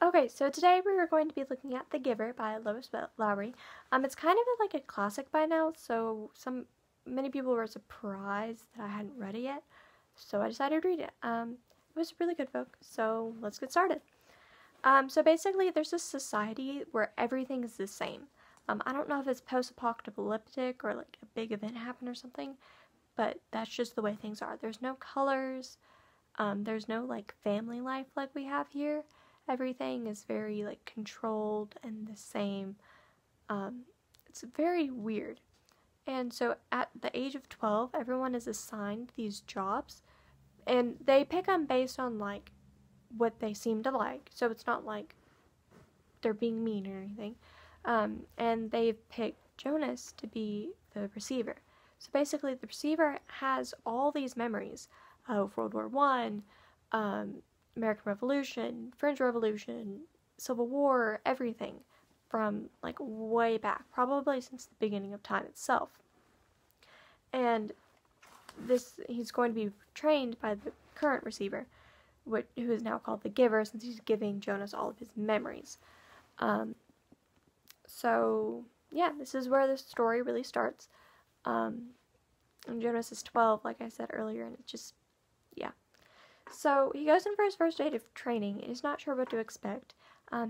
Okay, so today we are going to be looking at The Giver by Lois Lowry. It's kind of like a classic by now, so many people were surprised that I hadn't read it yet, so I decided to read it. It was a really good book, so let's get started. So basically, there's this society where everything is the same. I don't know if it's post-apocalyptic or like a big event happened or something, but that's just the way things are. There's no colors, there's no like family life like we have here. Everything is very like controlled and the same. It's very weird. And so at the age of 12, everyone is assigned these jobs, and they pick them based on like what they seem to like. So it's not like they're being mean or anything. And they've picked Jonas to be the receiver. So basically, the receiver has all these memories of World War One, American Revolution, French Revolution, Civil War, everything from like way back, probably since the beginning of time itself. And he's going to be trained by the current receiver, who is now called the Giver, since he's giving Jonas all of his memories. So yeah, this is where the story really starts. And Jonas is 12, like I said earlier, and it's just, yeah. So he goes in for his first day of training, and he's not sure what to expect.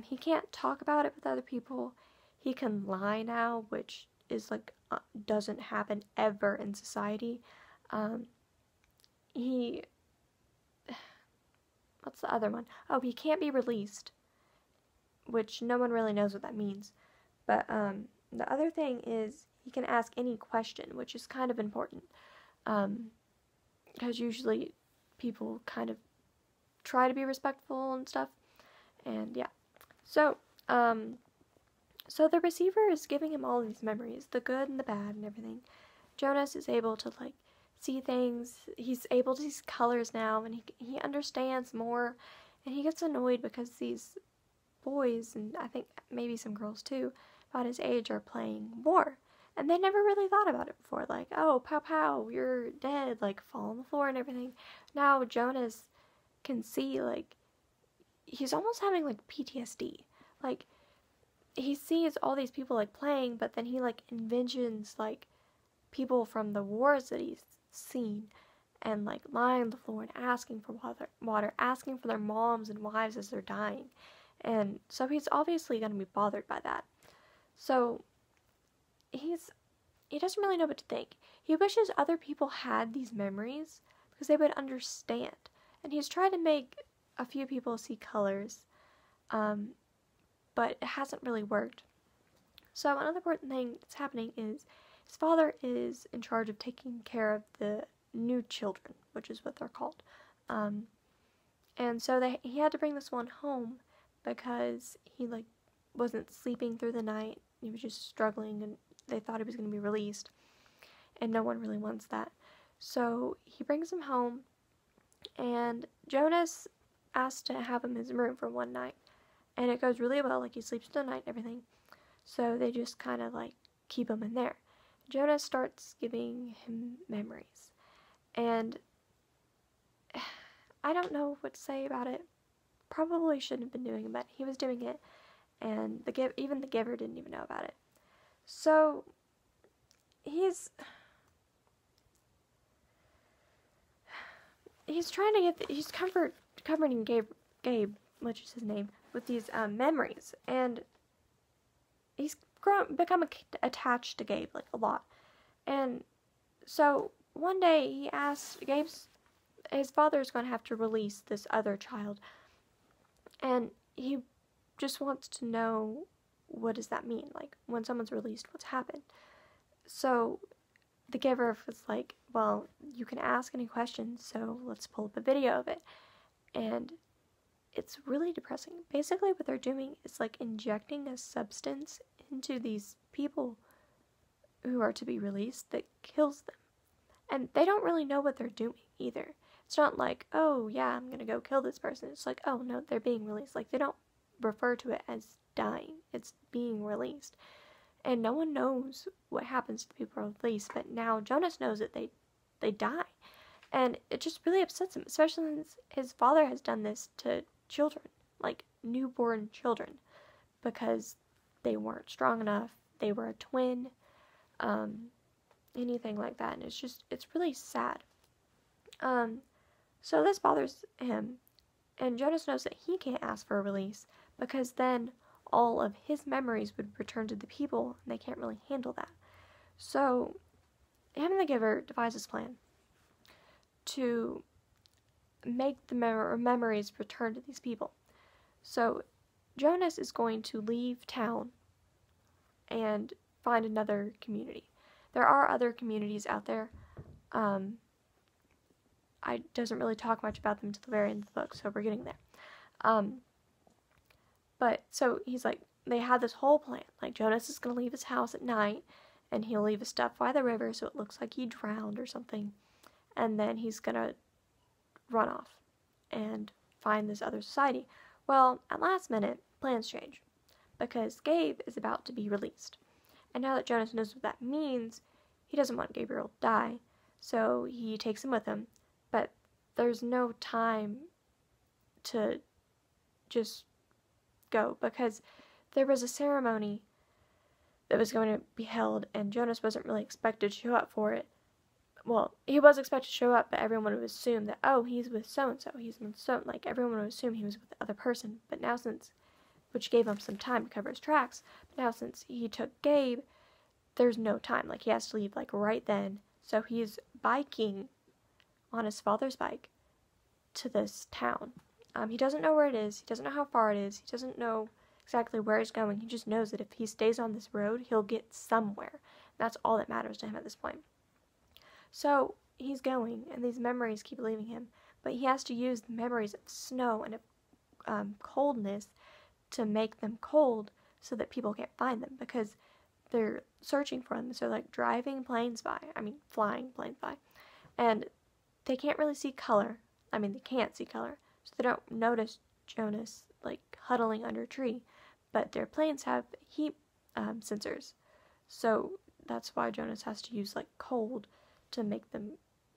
He can't talk about it with other people. He can lie now, which is like, doesn't happen ever in society. What's the other one? Oh, he can't be released, which no one really knows what that means. But, the other thing is he can ask any question, which is kind of important. Because usually people kind of try to be respectful and stuff. And yeah. So the receiver is giving him all these memories, the good and the bad and everything. Jonas is able to like see things. He's able to see colors now, and he understands more. And he gets annoyed because these boys, and I think maybe some girls too, about his age are playing war. And they never really thought about it before. Like, oh, pow pow, you're dead, like, fall on the floor and everything. Now Jonas can see, like, he's almost having, like, PTSD. Like, he sees all these people, like, playing, but then he, like, envisions, like, people from the wars that he's seen, and, like, lying on the floor and asking for water, asking for their moms and wives as they're dying. And so he's obviously going to be bothered by that. So he doesn't really know what to think. He wishes other people had these memories because they would understand. And he's tried to make a few people see colors, but it hasn't really worked. So another important thing that's happening is his father is in charge of taking care of the new children, which is what they're called. And so he had to bring this one home because he like wasn't sleeping through the night. He was just struggling, and they thought he was going to be released, and no one really wants that. So he brings him home, and Jonas asks to have him in his room for one night, and it goes really well. Like, he sleeps through the night and everything, so they just kind of like keep him in there. Jonas starts giving him memories, and I don't know what to say about it. Probably shouldn't have been doing it, but he was doing it, and even the Giver didn't even know about it. So he's trying to he's comforting Gabe, which is his name, with these memories, and he's become attached to Gabe like a lot. And so one day he asks his father's going to have to release this other child, and he just wants to know, what does that mean? Like, when someone's released, what's happened? So the Giver was like, well, you can ask any questions, so let's pull up a video of it. And it's really depressing. Basically what they're doing is like injecting a substance into these people who are to be released that kills them. And they don't really know what they're doing either. It's not like, oh yeah, I'm gonna go kill this person. It's like, oh no, they're being released. Like, they don't refer to it as dying. It's being released. And no one knows what happens to the people released, but now Jonas knows that they die. And it just really upsets him, especially since his father has done this to children. like newborn children, because they weren't strong enough. They were a twin, anything like that. And it's really sad. So this bothers him, and Jonas knows that he can't ask for a release, because then all of his memories would return to the people, and they can't really handle that. So him and the Giver devise this plan to make the memories return to these people. So Jonas is going to leave town and find another community. There are other communities out there. I doesn't really talk much about them until the very end of the book, so we're getting there. But so he's like, they had this whole plan. Like, Jonas is going to leave his house at night, and he'll leave his stuff by the river so it looks like he drowned or something. And then he's going to run off and find this other society. Well, at last minute, plans change, because Gabe is about to be released. And now that Jonas knows what that means, he doesn't want Gabriel to die, so he takes him with him. But there's no time to just go, because there was a ceremony that was going to be held, and Jonas wasn't really expected to show up for it. Well, he was expected to show up, but everyone would assume that, oh, he's with so-and-so, he's with so, like, everyone would assume he was with the other person. But now which gave him some time to cover his tracks, but now since he took Gabe, there's no time. Like, he has to leave, like, right then. So he's biking on his father's bike to this town. He doesn't know where it is, he doesn't know how far it is, he doesn't know exactly where he's going. He just knows that if he stays on this road, he'll get somewhere. That's all that matters to him at this point. So he's going, and these memories keep leaving him, but he has to use the memories of snow and of coldness to make them cold so that people can't find them, because they're searching for them. So like flying planes by, and they can't really see color. I mean, they can't see color, so they don't notice Jonas like huddling under a tree, but their planes have heat sensors, so that's why Jonas has to use like cold to make them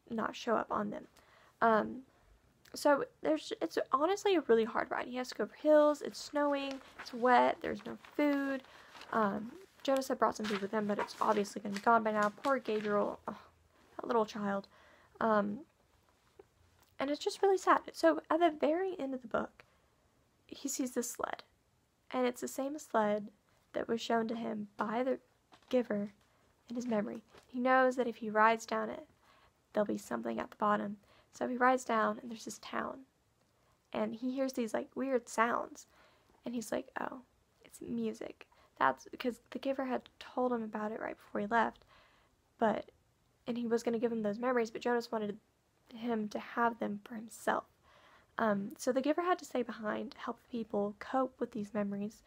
not show up on them. So it's honestly a really hard ride. He has to go over hills, it's snowing, it's wet, there's no food. Jonas had brought some food with him, but it's obviously going to be gone by now. Poor Gabriel, that little child. And it's just really sad. So at the very end of the book, he sees this sled, and it's the same sled that was shown to him by the Giver in his memory. He knows that if he rides down it, there'll be something at the bottom. So he rides down, and there's this town, and he hears these like weird sounds, and he's like, oh, it's music. That's because the Giver had told him about it right before he left, and he was going to give him those memories, but Jonas wanted him to have them for himself. So the Giver had to stay behind to help people cope with these memories,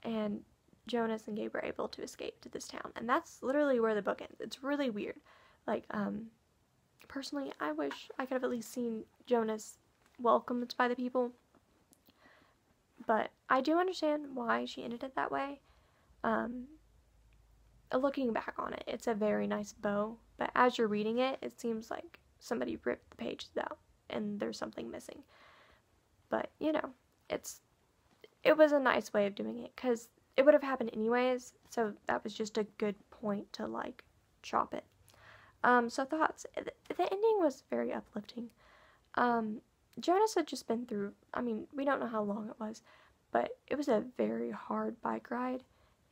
and Jonas and Gabe were able to escape to this town. And that's literally where the book ends. It's really weird. Like, personally, I wish I could have at least seen Jonas welcomed by the people, but I do understand why she ended it that way. Looking back on it, it's a very nice bow, but as you're reading it, it seems like somebody ripped the pages out and there's something missing. But, you know, it was a nice way of doing it, because it would have happened anyways, so that was just a good point to, like, chop it. So thoughts. The ending was very uplifting. Jonas had just been through, I mean, we don't know how long it was, but it was a very hard bike ride.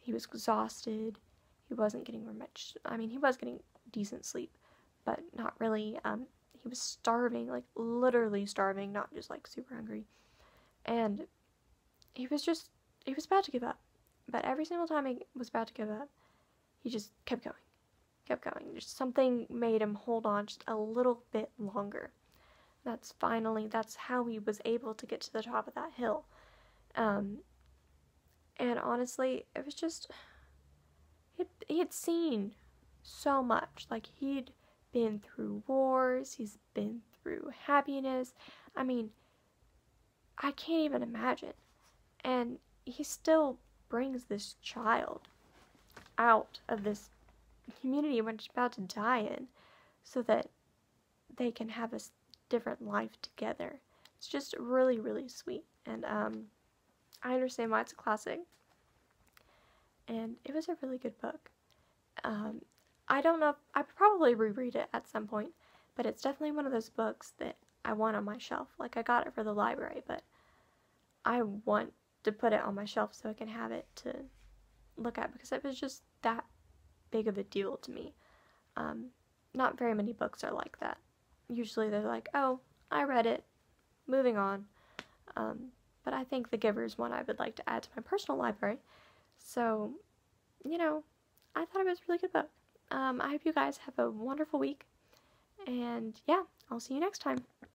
He was exhausted. He wasn't getting much, I mean, he was getting decent sleep, but not really. He was starving, like, literally starving, not just, like, super hungry. And he was about to give up. But every single time he was about to give up, he just kept going. Just something made him hold on just a little bit longer. That's how he was able to get to the top of that hill. And honestly, it was just, he had seen so much. Like, he'd been through wars, he's been through happiness. I mean, I can't even imagine. And he still brings this child out of this community which is about to die in, so that they can have a different life together. It's just really, really sweet. and I understand why it's a classic, and it was a really good book. I don't know, I probably reread it at some point, but it's definitely one of those books that I want on my shelf. Like, I got it for the library, but I want to put it on my shelf so I can have it to look at, because it was just that big of a deal to me. Not very many books are like that. Usually they're like, oh, I read it, moving on. But I think The Giver is one I would like to add to my personal library. So, you know, I thought it was a really good book. I hope you guys have a wonderful week. And yeah, I'll see you next time.